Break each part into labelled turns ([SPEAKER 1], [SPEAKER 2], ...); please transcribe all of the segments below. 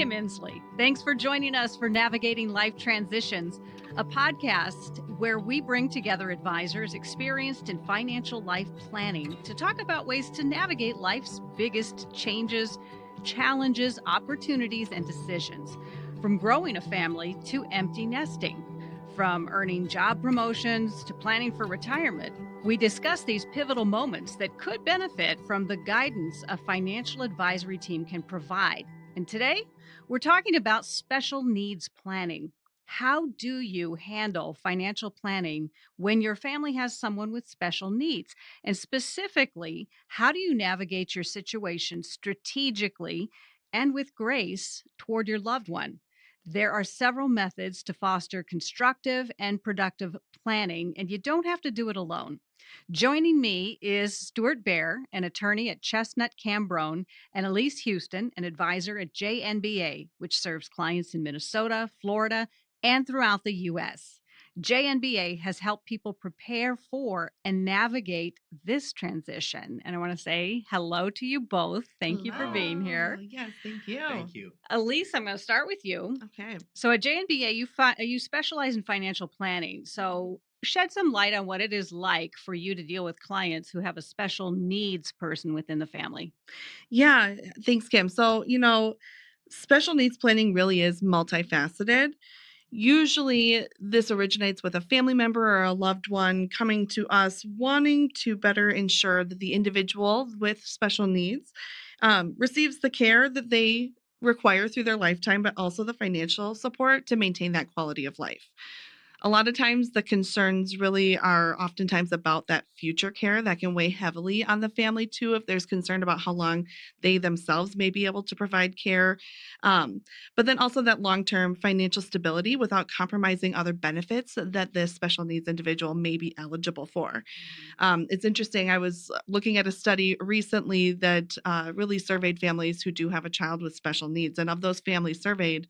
[SPEAKER 1] Kim Insley. Thanks for joining us for Navigating Life Transitions, a podcast where we bring together advisors experienced in financial life planning to talk about ways to navigate life's biggest changes, challenges, opportunities, and decisions, from growing a family to empty nesting, from earning job promotions to planning for retirement. We discuss these pivotal moments that could benefit from the guidance a financial advisory team can provide. And today, we're talking about special needs planning. How do you handle financial planning when your family has someone with special needs? And specifically, how do you navigate your situation strategically and with grace toward your loved one? There are several methods to foster constructive and productive planning, and you don't have to do it alone. Joining me is Stuart Bear, an attorney at Chestnut Cambronne, and Elise Huston, an advisor at JNBA, which serves clients in Minnesota, Florida, and throughout the U.S. JNBA has helped people prepare for and navigate this transition. And I want to say hello to you both. Thank you for being here.
[SPEAKER 2] Yes, thank you.
[SPEAKER 3] Thank you.
[SPEAKER 1] Elise, I'm going to start with you.
[SPEAKER 2] Okay.
[SPEAKER 1] So at JNBA, you specialize in financial planning. So shed some light on what it is like for you to deal with clients who have a special needs person within the family.
[SPEAKER 2] Yeah, thanks, Kim. So, special needs planning really is multifaceted. Usually, this originates with a family member or a loved one coming to us wanting to better ensure that the individual with special needs receives the care that they require through their lifetime, but also the financial support to maintain that quality of life. A lot of times, the concerns really are oftentimes about that future care that can weigh heavily on the family, too, if there's concern about how long they themselves may be able to provide care. But then also that long term financial stability without compromising other benefits that this special needs individual may be eligible for. It's interesting. I was looking at a study recently that really surveyed families who do have a child with special needs. And of those families surveyed,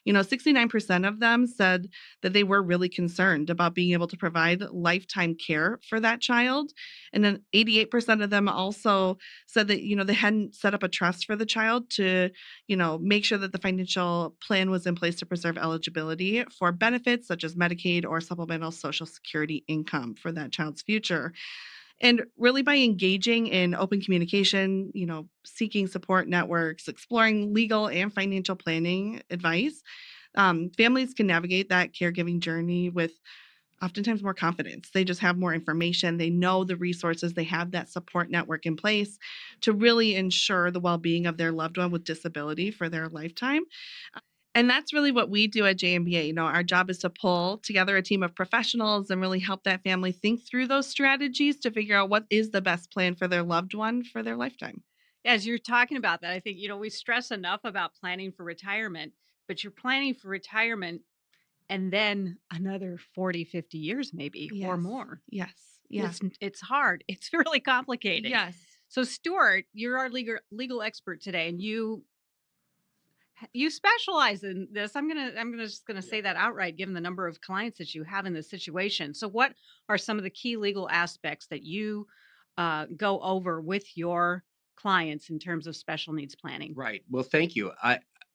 [SPEAKER 2] 69% of them said that they were really concerned about being able to provide lifetime care for that child. And then 88% of them also said that, they hadn't set up a trust for the child to, make sure that the financial plan was in place to preserve eligibility for benefits such as Medicaid or supplemental Social Security income for that child's future. And really by engaging in open communication, seeking support networks, exploring legal and financial planning advice, families can navigate that caregiving journey with oftentimes more confidence. They just have more information. They know the resources. They have that support network in place to really ensure the well-being of their loved one with disability for their lifetime. And that's really what we do at JNBA. Our job is to pull together a team of professionals and really help that family think through those strategies to figure out what is the best plan for their loved one for their lifetime.
[SPEAKER 1] As you're talking about that, I think, we stress enough about planning for retirement, but you're planning for retirement and then another 40, 50 years maybe or more.
[SPEAKER 2] Yes. Yes.
[SPEAKER 1] It's hard. It's really complicated.
[SPEAKER 2] Yes.
[SPEAKER 1] So Stuart, you're our legal expert today, and you specialize in this. I'm just gonna say that outright, given the number of clients that you have in this situation. So, what are some of the key legal aspects that you go over with your clients in terms of special needs planning?
[SPEAKER 3] Right. Well, thank you.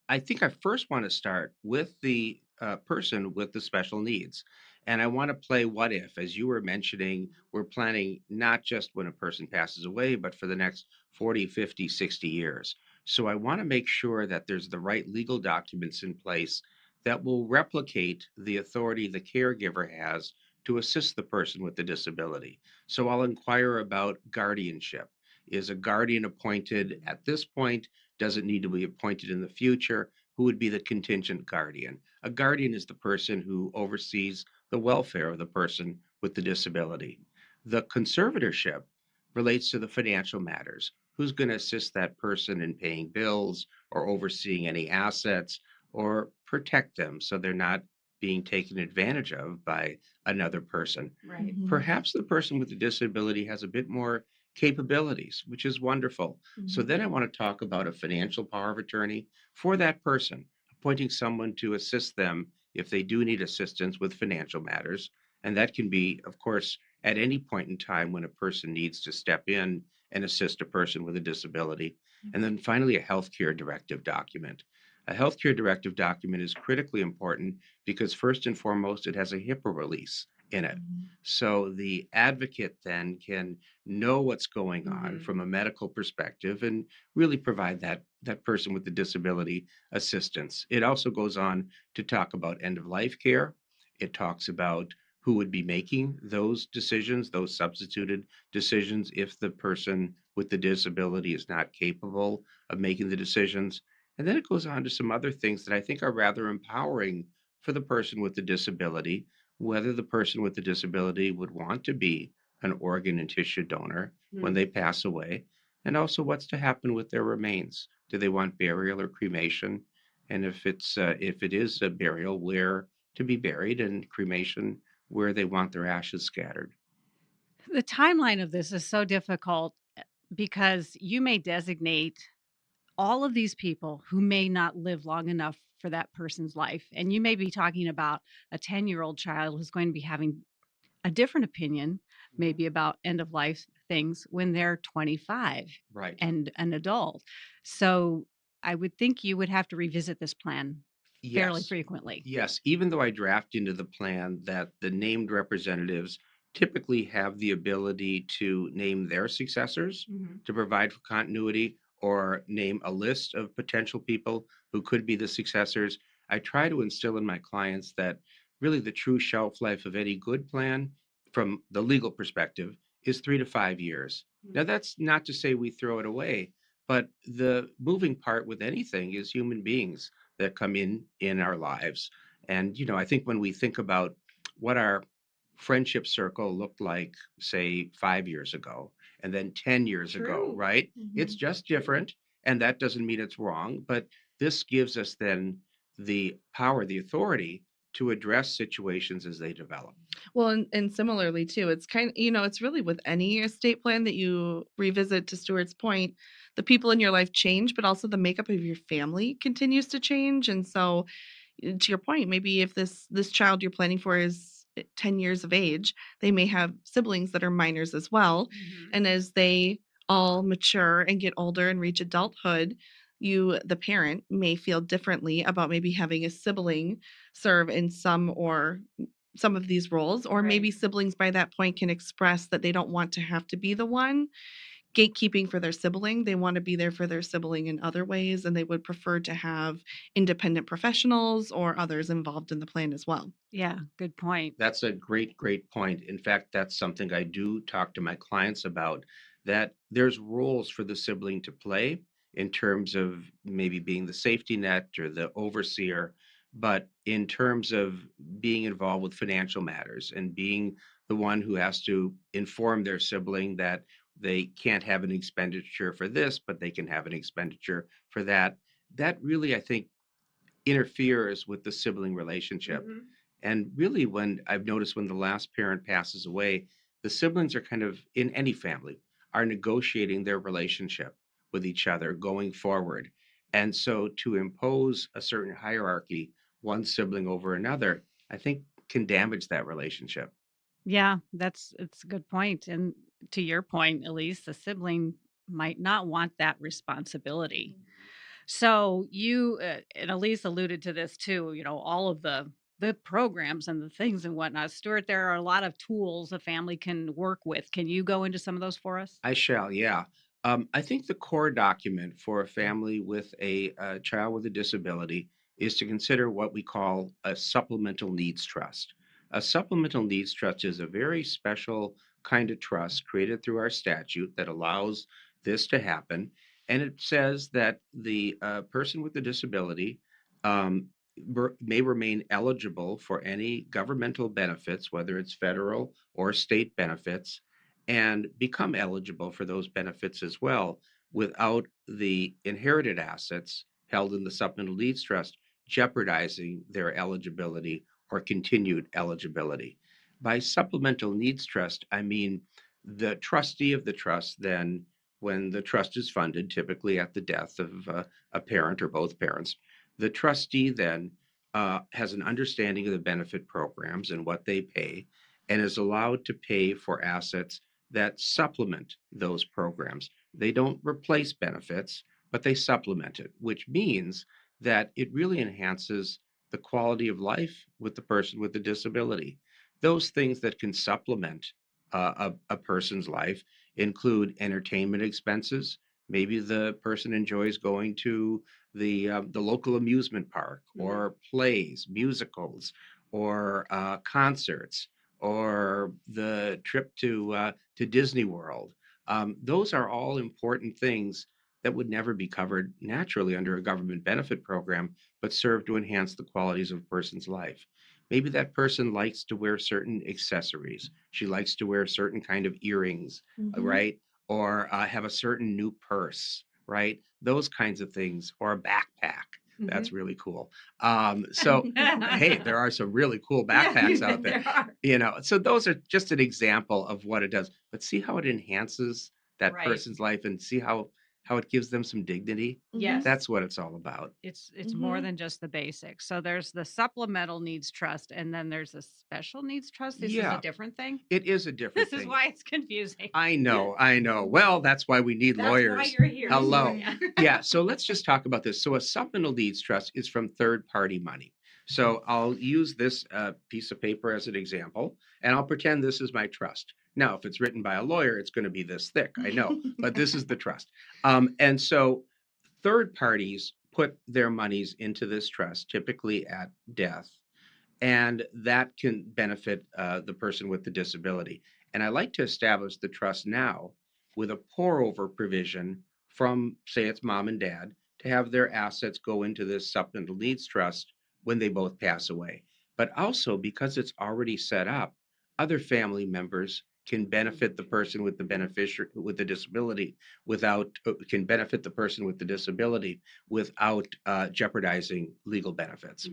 [SPEAKER 3] I think I first want to start with the person with the special needs. And I want to play what if. As you were mentioning, we're planning not just when a person passes away, but for the next 40, 50, 60 years. So I want to make sure that there's the right legal documents in place that will replicate the authority the caregiver has to assist the person with the disability. So I'll inquire about guardianship. Is a guardian appointed at this point? Does it need to be appointed in the future? Who would be the contingent guardian? A guardian is the person who oversees the welfare of the person with the disability. The conservatorship relates to the financial matters. Who's going to assist that person in paying bills or overseeing any assets or protect them so they're not being taken advantage of by another person?
[SPEAKER 1] Right.
[SPEAKER 3] Perhaps the person with the disability has a bit more capabilities, which is wonderful. So then I want to talk about a financial power of attorney for that person, appointing someone to assist them if they do need assistance with financial matters. And that can be, of course, at any point in time when a person needs to step in and assist a person with a disability. And then finally, a healthcare directive document. A healthcare directive document is critically important because, first and foremost, it has a HIPAA release in it.
[SPEAKER 2] Mhm.
[SPEAKER 3] So the advocate then can know what's going on
[SPEAKER 2] Mhm.
[SPEAKER 3] from a medical perspective and really provide that person with the disability assistance. It also goes on to talk about end of life care. It talks about who would be making those decisions, those substituted decisions, if the person with the disability is not capable of making the decisions. And then it goes on to some other things that I think are rather empowering for the person with the disability, whether the person with the disability would want to be an organ and tissue donor when
[SPEAKER 2] Mm.
[SPEAKER 3] they pass away, and also what's to happen with their remains. Do they want burial or cremation? And if it is a burial, where to be buried, and cremation, where they want their ashes scattered.
[SPEAKER 1] The timeline of this is so difficult because you may designate all of these people who may not live long enough for that person's life. And you may be talking about a 10-year-old child who's going to be having a different opinion,
[SPEAKER 3] Mhm.
[SPEAKER 1] maybe about end of life things when they're 25
[SPEAKER 3] Right.
[SPEAKER 1] and an adult. So I would think you would have to revisit this plan fairly
[SPEAKER 3] Yes.
[SPEAKER 1] frequently.
[SPEAKER 3] Yes, even though I draft into the plan that the named representatives typically have the ability to name their successors
[SPEAKER 2] Mhm.
[SPEAKER 3] to provide for continuity, or name a list of potential people who could be the successors, I try to instill in my clients that really the true shelf life of any good plan from the legal perspective is 3 to 5 years. Now,
[SPEAKER 2] Mm.
[SPEAKER 3] that's not to say we throw it away, but the moving part with anything is human beings that come in our lives. And I think when we think about what our friendship circle looked like, say 5 years ago, and then 10 years ago,
[SPEAKER 2] True.
[SPEAKER 3] right? It's
[SPEAKER 2] Mhm.
[SPEAKER 3] just different, and that doesn't mean it's wrong, but this gives us then the power, the authority to address situations as they develop.
[SPEAKER 2] Well, and similarly too, it's it's really with any estate plan that you revisit, to Stuart's point, the people in your life change, but also the makeup of your family continues to change. And so, to your point, maybe if this child you're planning for is 10 years of age, they may have siblings that are minors as well.
[SPEAKER 1] Mhm.
[SPEAKER 2] And as they all mature and get older and reach adulthood, you, the parent, may feel differently about maybe having a sibling serve in some of these roles, or
[SPEAKER 1] Right.
[SPEAKER 2] maybe siblings by that point can express that they don't want to have to be the one gatekeeping for their sibling. They want to be there for their sibling in other ways, and they would prefer to have independent professionals or others involved in the plan as well.
[SPEAKER 1] Yeah, good point.
[SPEAKER 3] That's a great, great point. In fact, that's something I do talk to my clients about, that there's roles for the sibling to play in terms of maybe being the safety net or the overseer, but in terms of being involved with financial matters and being the one who has to inform their sibling that they can't have an expenditure for this, but they can have an expenditure for that. That really, I think, interferes with the sibling relationship.
[SPEAKER 2] Mhm.
[SPEAKER 3] And really, when I've noticed when the last parent passes away, the siblings are kind of, in any family, are negotiating their relationship with each other going forward. And so to impose a certain hierarchy, one sibling over another, I think can damage that relationship.
[SPEAKER 1] Yeah, it's a good point. And to your point, Elise, the sibling might not want that responsibility. So you and Elise alluded to this too. All of the programs and the things and whatnot. Stuart, there are a lot of tools a family can work with. Can you go into some of those for us?
[SPEAKER 3] I shall, yeah. I think the core document for a family with a child with a disability is to consider what we call a supplemental needs trust. A supplemental needs trust is a very special kind of trust created through our statute that allows this to happen. And it says that the person with the disability um, may remain eligible for any governmental benefits, whether it's federal or state benefits, and become eligible for those benefits as well, without the inherited assets held in the supplemental needs trust jeopardizing their eligibility or continued eligibility. By supplemental needs trust, I mean the trustee of the trust then, when the trust is funded, typically at the death of a parent or both parents, the trustee then has an understanding of the benefit programs and what they pay, and is allowed to pay for assets that supplement those programs. They don't replace benefits, but they supplement it, which means that it really enhances the quality of life with the person with the disability. Those things that can supplement a person's life include entertainment expenses. Maybe the person enjoys going to the local amusement park, or plays, musicals, or concerts, or the trip to Disney World. Those are all important things that would never be covered naturally under a government benefit program, but serve to enhance the qualities of a person's life. Maybe that person likes to wear certain accessories. She likes to wear certain kind of earrings, right? Or have a certain new purse, right? Those kinds of things, or a backpack. That's really cool. So, hey, there are some really cool backpacks out there. So those are just an example of what it does. But see how it enhances that
[SPEAKER 1] Right.
[SPEAKER 3] person's life, and see how it gives them some dignity.
[SPEAKER 1] Yes.
[SPEAKER 3] That's what it's all about.
[SPEAKER 1] It's more than just the basics. So there's the supplemental needs trust, and then there's a special needs trust. This is
[SPEAKER 3] Yeah.
[SPEAKER 1] a different thing.
[SPEAKER 3] It is a different
[SPEAKER 1] This
[SPEAKER 3] thing.
[SPEAKER 1] is why it's confusing.
[SPEAKER 3] I know. Well, that's why we need lawyers.
[SPEAKER 1] That's why you're here.
[SPEAKER 3] Hello.
[SPEAKER 1] Yeah.
[SPEAKER 3] Yeah, so let's just talk about this. So a supplemental needs trust is from third-party money. So I'll use this piece of paper as an example, and I'll pretend this is my trust. Now, if it's written by a lawyer, it's going to be this thick, I know, but this is the trust. And so third parties put their monies into this trust, typically at death, and that can benefit the person with the disability. And I like to establish the trust now with a pour-over provision from, say, it's mom and dad, to have their assets go into this supplemental needs trust when they both pass away. But also, because it's already set up, other family members can benefit the person with the beneficiary with the disability without jeopardizing legal benefits.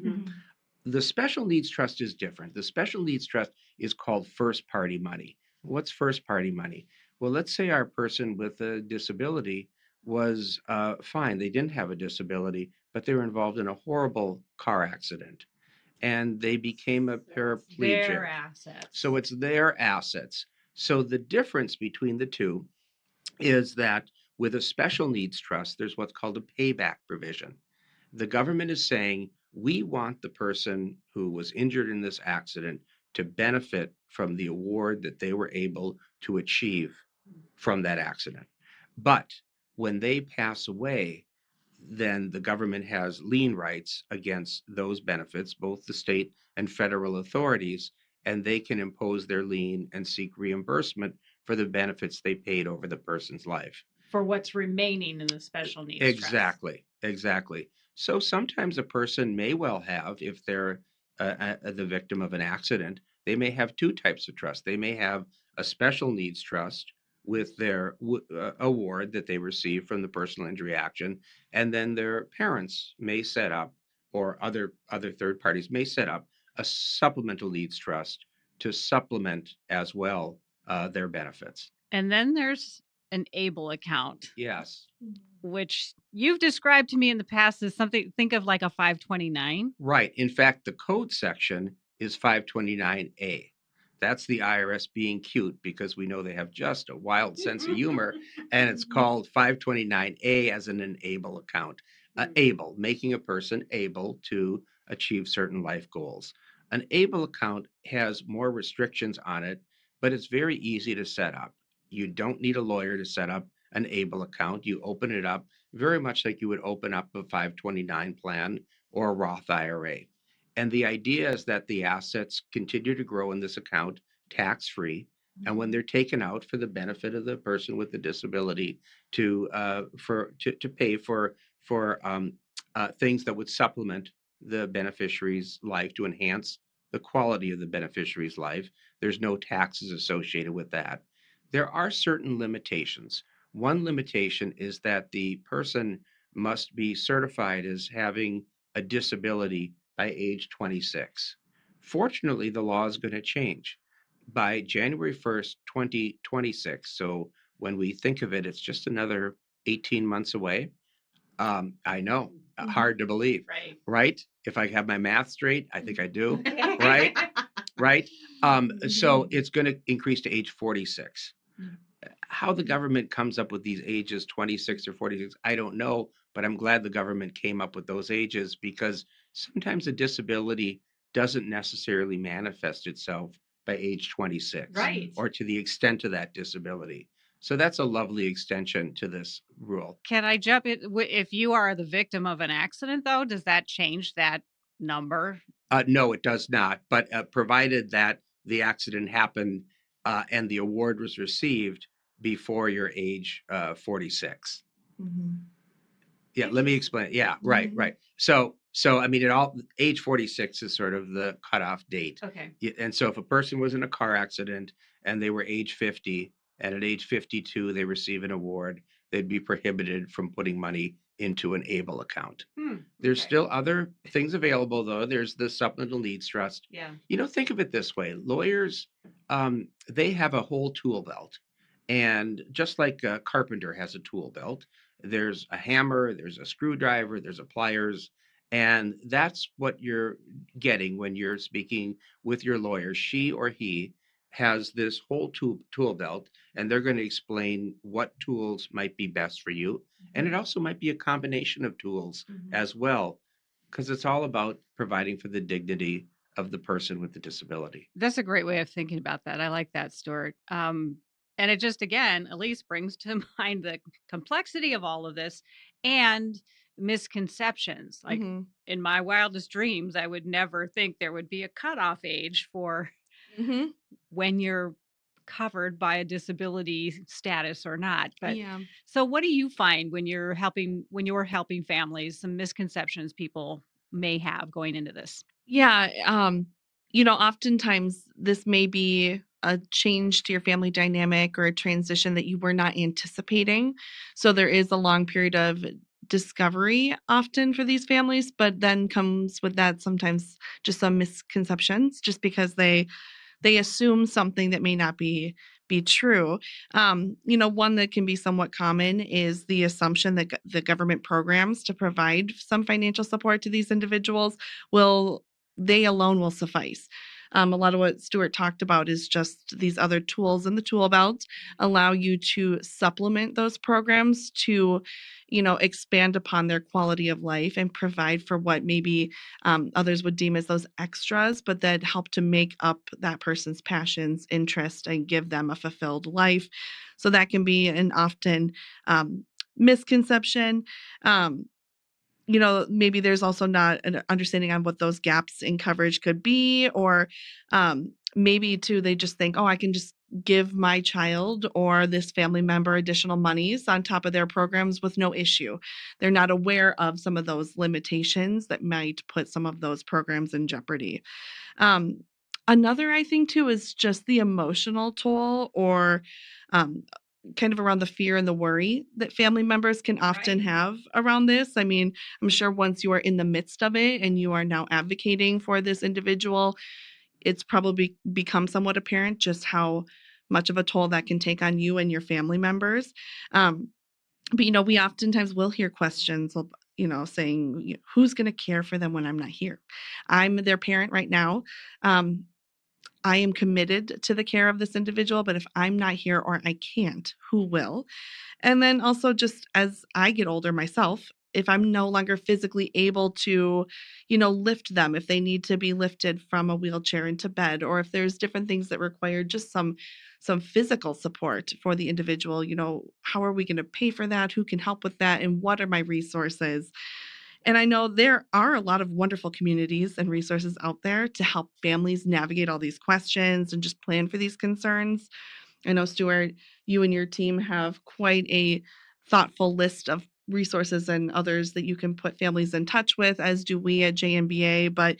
[SPEAKER 3] The special needs trust is different. The special needs trust is called first party money. What's first party money? Well, let's say our person with a disability was fine. They didn't have a disability, but they were involved in a horrible car accident, and they became a paraplegic.
[SPEAKER 1] Their assets.
[SPEAKER 3] So it's their assets. So the difference between the two is that with a special needs trust, there's what's called a payback provision. The government is saying, we want the person who was injured in this accident to benefit from the award that they were able to achieve from that accident. But when they pass away, then the government has lien rights against those benefits, both the state and federal authorities, and they can impose their lien and seek reimbursement for the benefits they paid over the person's life.
[SPEAKER 1] For what's remaining in the special needs trust.
[SPEAKER 3] Exactly. So sometimes a person may well have, if they're the victim of an accident, they may have two types of trust. They may have a special needs trust with their award that they receive from the personal injury action, and then their parents may set up, or other third parties may set up, a supplemental needs trust to supplement as well their benefits.
[SPEAKER 1] And then there's an ABLE account.
[SPEAKER 3] Yes.
[SPEAKER 1] Which you've described to me in the past as something, think of like a 529.
[SPEAKER 3] Right. In fact, the code section is 529A. That's the IRS being cute, because we know they have just a wild sense of humor, and it's called 529A as an enable account. ABLE, making a person able to achieve certain life goals. An ABLE account has more restrictions on it, but it's very easy to set up. You don't need a lawyer to set up an ABLE account. You open it up very much like you would open up a 529 plan or a Roth IRA. And the idea is that the assets continue to grow in this account tax-free. And when they're taken out for the benefit of the person with the disability to pay for things that would supplement the beneficiary's life, to enhance the quality of the beneficiary's life, there's no taxes associated with that. There are certain limitations. One limitation is that the person must be certified as having a disability by age 26. Fortunately, the law is going to change. By January 1st, 2026, so when we think of it, it's just another 18 months away. I know, hard to believe, right? If I have my math straight, I think I do, right? So it's going to increase to age 46. How the government comes up with these ages, 26 or 46, I don't know, but I'm glad the government came up with those ages because sometimes a disability doesn't necessarily manifest itself by age 26
[SPEAKER 1] Right.
[SPEAKER 3] or to the extent of that disability. So that's a lovely extension to this rule.
[SPEAKER 1] Can I jump in? If you are the victim of an accident, though, does that change that number?
[SPEAKER 3] No, it does not. But provided that the accident happened and the award was received before your age 46.
[SPEAKER 2] Mhm.
[SPEAKER 3] Yeah, let me explain. Yeah, right,
[SPEAKER 2] Mhm.
[SPEAKER 3] right. So I mean, age 46 is sort of the cutoff date.
[SPEAKER 1] Okay.
[SPEAKER 3] And so if a person was in a car accident and they were age 50, and at age 52 they receive an award, they'd be prohibited from putting money into an ABLE account. There's
[SPEAKER 1] Okay.
[SPEAKER 3] still other things available though. There's the supplemental needs trust.
[SPEAKER 1] Yeah.
[SPEAKER 3] Think of it this way. Lawyers, they have a whole tool belt. And just like a carpenter has a tool belt, there's a hammer, there's a screwdriver, there's a pliers, and that's what you're getting when you're speaking with your lawyer. She or he has this whole tool belt, and they're going to explain what tools might be best for you. And it also might be a combination of tools as well, because it's all about providing for the dignity of the person with the disability.
[SPEAKER 1] That's a great way of thinking about that. I like that, Stuart. And it just, again, Elise brings to mind the complexity of all of this and misconceptions. Like
[SPEAKER 2] Mhm.
[SPEAKER 1] in my wildest dreams, I would never think there would be a cutoff age for
[SPEAKER 2] Mhm.
[SPEAKER 1] when you're covered by a disability status or not. But
[SPEAKER 2] Yeah.
[SPEAKER 1] so what do you find when you're helping families, some misconceptions people may have going into this?
[SPEAKER 2] Yeah, oftentimes this may be a change to your family dynamic or a transition that you were not anticipating. So there is a long period of discovery often for these families, but then comes with that sometimes just some misconceptions just because they assume something that may not be true. One that can be somewhat common is the assumption that the government programs to provide some financial support to these individuals will they alone will suffice. A lot of what Stuart talked about is just these other tools in the tool belt allow you to supplement those programs to, expand upon their quality of life and provide for what maybe others would deem as those extras, but that help to make up that person's passions, interest, and give them a fulfilled life. So that can be an often misconception. Um, maybe there's also not an understanding on what those gaps in coverage could be, or maybe too, they just think, oh, I can just give my child or this family member additional monies on top of their programs with no issue. They're not aware of some of those limitations that might put some of those programs in jeopardy. Um, Another, I think, too, is just the emotional toll or um, kind of around the fear and the worry that family members can often
[SPEAKER 1] Right.
[SPEAKER 2] have around this. I mean, I'm sure once you are in the midst of it and you are now advocating for this individual, it's probably become somewhat apparent just how much of a toll that can take on you and your family members. Um, but we oftentimes will hear questions, saying, who's going to care for them when I'm not here? I'm their parent right now. Um, I am committed to the care of this individual, but if I'm not here or I can't, who will? And then also, just as I get older myself, if I'm no longer physically able to, lift them, if they need to be lifted from a wheelchair into bed, or if there's different things that require just some physical support for the individual, how are we going to pay for that? Who can help with that? And what are my resources? And I know there are a lot of wonderful communities and resources out there to help families navigate all these questions and just plan for these concerns. I know, Stuart, you and your team have quite a thoughtful list of resources and others that you can put families in touch with, as do we at JNBA. But,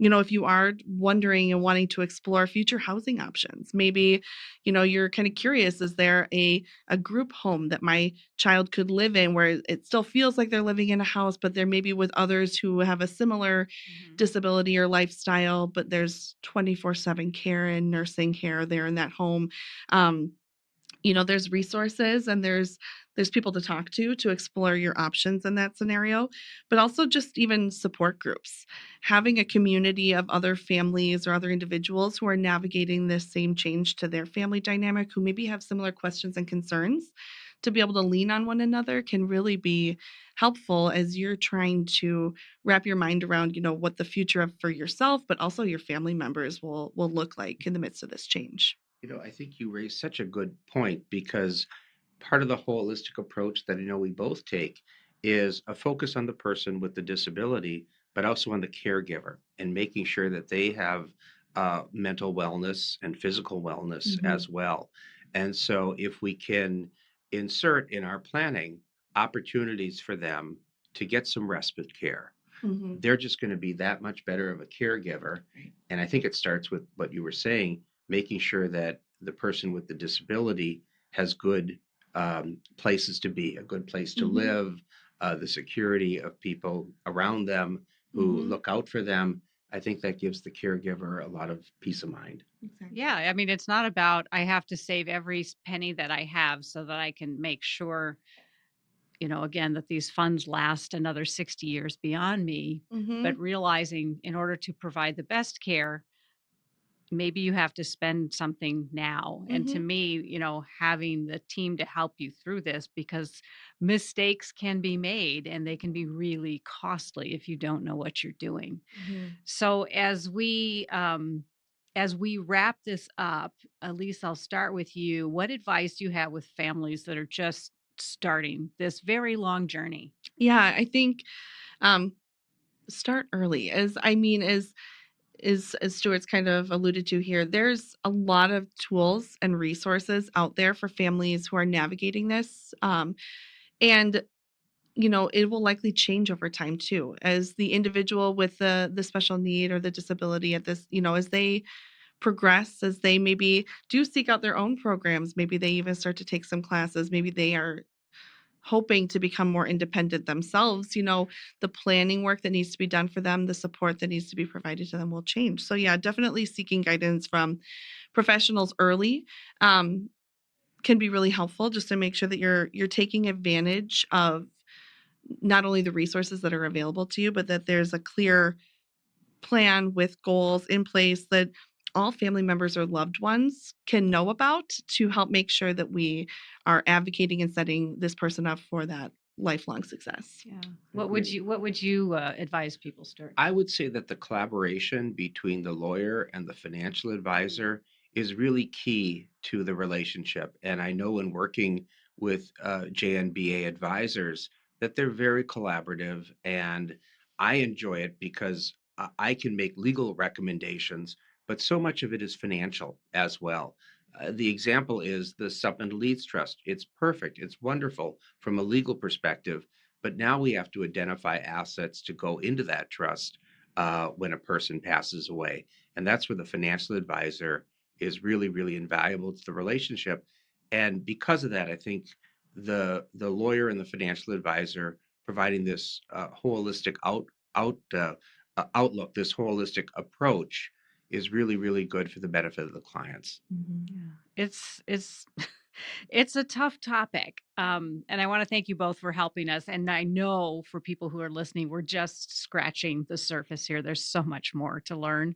[SPEAKER 2] if you are wondering and wanting to explore future housing options, maybe, you're kind of curious, is there a group home that my child could live in where it still feels like they're living in a house, but they're maybe with others who have a similar disability or lifestyle, but there's 24/7 care and nursing care there in that home. Um, there's resources and there's people to talk to explore your options in that scenario, but also just even support groups. Having a community of other families or other individuals who are navigating this same change to their family dynamic, who maybe have similar questions and concerns, to be able to lean on one another can really be helpful as you're trying to wrap your mind around, what the future for yourself, but also your family members will look like in the midst of this change.
[SPEAKER 3] I think you raised such a good point because part of the holistic approach that I know we both take is a focus on the person with the disability, but also on the caregiver and making sure that they have mental wellness and physical wellness as well. And so, if we can insert in our planning opportunities for them to get some respite care,
[SPEAKER 2] Mm-hmm.
[SPEAKER 3] they're just going to be that much better of a caregiver.
[SPEAKER 2] Right.
[SPEAKER 3] And I think it starts with what you were saying, making sure that the person with the disability has good places to be, a good place to live, the security of people around them who look out for them. I think that gives the caregiver a lot of peace of mind.
[SPEAKER 2] Exactly.
[SPEAKER 1] Yeah, I mean, it's not about I have to save every penny that I have so that I can make sure, again, that these funds last another 60 years beyond me,
[SPEAKER 2] Mm-hmm.
[SPEAKER 1] but realizing in order to provide the best care, maybe you have to spend something now. And to me, having the team to help you through this, because mistakes can be made and they can be really costly if you don't know what you're doing. So as we wrap this up, Elise, I'll start with you. What advice do you have with families that are just starting this very long journey?
[SPEAKER 2] Yeah, I think start early. As Stuart's kind of alluded to here, there's a lot of tools and resources out there for families who are navigating this. And it will likely change over time too, as the individual with the special need or the disability at this, as they progress, as they maybe do seek out their own programs, maybe they even start to take some classes, maybe they are hoping to become more independent themselves, the planning work that needs to be done for them, the support that needs to be provided to them will change. So yeah, definitely seeking guidance from professionals early can be really helpful, just to make sure that you're taking advantage of not only the resources that are available to you, but that there's a clear plan with goals in place that all family members or loved ones can know about, to help make sure that we are advocating and setting this person up for that lifelong success.
[SPEAKER 1] Yeah. What would you advise people, Stuart?
[SPEAKER 3] I would say that the collaboration between the lawyer and the financial advisor is really key to the relationship. And I know in working with JNBA advisors that they're very collaborative, and I enjoy it because I can make legal recommendations, but so much of it is financial as well. The example is the Supplemental Needs Trust. It's perfect. It's wonderful from a legal perspective, but now we have to identify assets to go into that trust when a person passes away. And that's where the financial advisor is really, really invaluable to the relationship. And because of that, I think the lawyer and the financial advisor providing this holistic outlook, this holistic approach, is really, really good for the benefit of the clients.
[SPEAKER 1] Yeah. It's it's a tough topic. And I want to thank you both for helping us. And I know for people who are listening, we're just scratching the surface here. There's so much more to learn.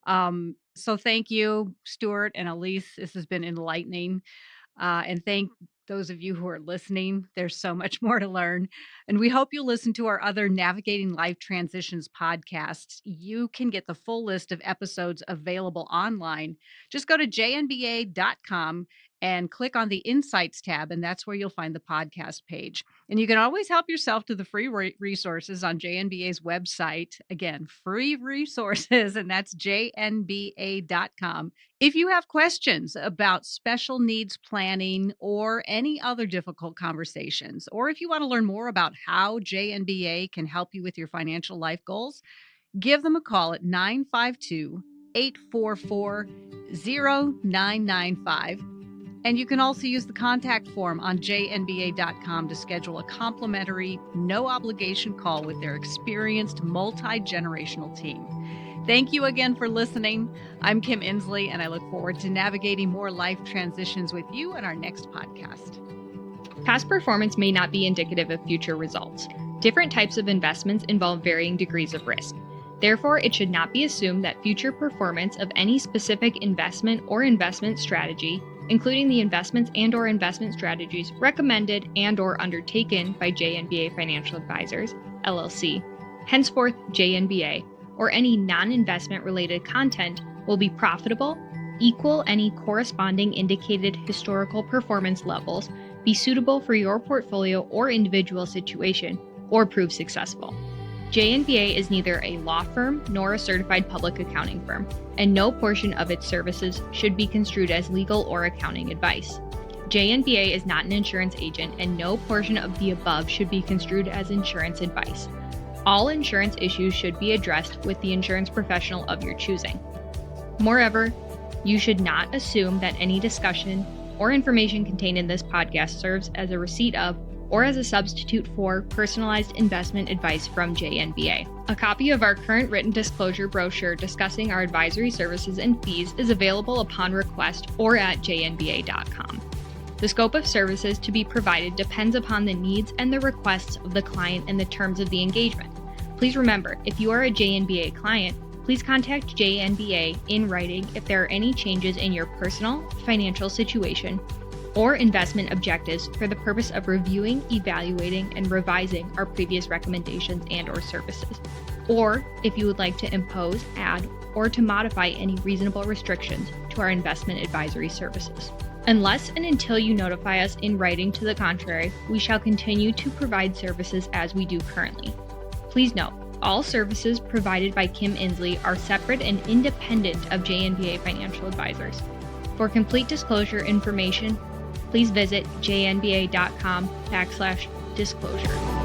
[SPEAKER 1] So thank you, Stuart and Elise. This has been enlightening. And thank those of you who are listening. There's so much more to learn. And we hope you'll listen to our other Navigating Life Transitions podcasts. You can get the full list of episodes available online. Just go to jnba.com and click on the Insights tab, and that's where you'll find the podcast page. And you can always help yourself to the free resources on JNBA's website. Again, free resources, and that's jnba.com. If you have questions about special needs planning or any other difficult conversations, or if you want to learn more about how JNBA can help you with your financial life goals, give them a call at 952 844 0995. And you can also use the contact form on jnba.com to schedule a complimentary, no obligation call with their experienced multi-generational team. Thank you again for listening. I'm Kim Insley, and I look forward to navigating more life transitions with you in our next podcast.
[SPEAKER 4] Past performance may not be indicative of future results. Different types of investments involve varying degrees of risk. Therefore, it should not be assumed that future performance of any specific investment or investment strategy, including the investments and/or investment strategies recommended and/or undertaken by JNBA Financial Advisors, LLC, henceforth JNBA, or any non-investment related content will be profitable, equal any corresponding indicated historical performance levels, be suitable for your portfolio or individual situation, or prove successful. JNBA is neither a law firm nor a certified public accounting firm, and no portion of its services should be construed as legal or accounting advice. JNBA is not an insurance agent, and no portion of the above should be construed as insurance advice. All insurance issues should be addressed with the insurance professional of your choosing. Moreover, you should not assume that any discussion or information contained in this podcast serves as a receipt of or as a substitute for personalized investment advice from JNBA. A copy of our current written disclosure brochure discussing our advisory services and fees is available upon request or at jnba.com. The scope of services to be provided depends upon the needs and the requests of the client and the terms of the engagement. Please remember, if you are a JNBA client, please contact JNBA in writing if there are any changes in your personal, financial situation, or investment objectives for the purpose of reviewing, evaluating, and revising our previous recommendations and/or services, or if you would like to impose, add, or to modify any reasonable restrictions to our investment advisory services. Unless and until you notify us in writing to the contrary, we shall continue to provide services as we do currently. Please note, all services provided by Kim Insley are separate and independent of JNBA Financial Advisors. For complete disclosure information, please visit jnba.com/disclosure.